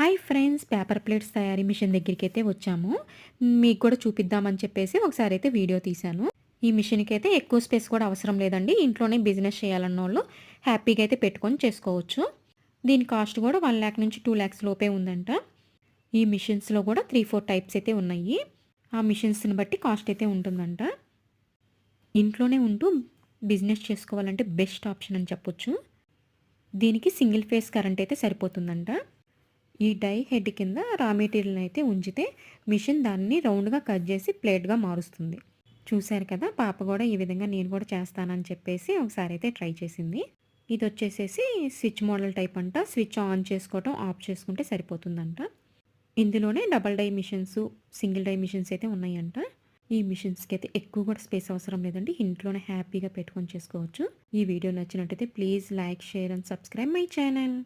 Hi friends, paper plates తయారీ machine దగ్గరికైతే వచ్చాము. మీకు కూడా చూపిద్దామని చెప్పేసి ఒకసారి అయితే వీడియో తీశాను. ఈ మిషన్‌కి అయితే ఎక్కువ స్పేస్ కూడా అవసరం లేదండి. ఇంట్లోనే బిజినెస్ చేయాలన్నోళ్ళు హ్యాపీగా అయితే పెట్టుకొని చేసుకోవచ్చు. దీని కాస్ట్ కూడా 1,00,000 నుంచి 2,00,000 లోపే ఉందంట. ఈ మిషన్స్‌లో కూడా 3, 4 టైప్స్ అయితే ఉన్నాయి. ఆ మిషన్స్‌ని బట్టి కాస్ట్ అయితే ఉంటుందంట. ఇంట్లోనే ఉంటూ బిజినెస్ చేసుకోవాలంటే బెస్ట్ ఆప్షన్ అని చెప్పొచ్చు. దీనికి సింగిల్ ఫేస్ కరెంట్ అయితే సరిపోతుందంట. ఈ డై హెడ్ కింద రా మెటీరియల్ని అయితే ఉంచితే మిషన్ దాన్ని రౌండ్గా కట్ చేసి ప్లేట్గా మారుస్తుంది. చూశారు కదా, పాప కూడా ఈ విధంగా నేను కూడా చేస్తానని చెప్పేసి ఒకసారి అయితే ట్రై చేసింది. ఇది వచ్చేసేసి స్విచ్ మోడల్ టైప్ అంట. స్విచ్ ఆన్ చేసుకోవటం, ఆఫ్ చేసుకుంటే సరిపోతుందంట. ఇందులోనే double dimensions, single dimensions అయితే ఉన్నాయంట. ఈ మిషన్స్కి అయితే ఎక్కువ కూడా స్పేస్ అవసరం లేదండి. ఇంట్లోనే హ్యాపీగా పెట్టుకొని చేసుకోవచ్చు. ఈ వీడియో నచ్చినట్టయితే please like, share and subscribe my channel.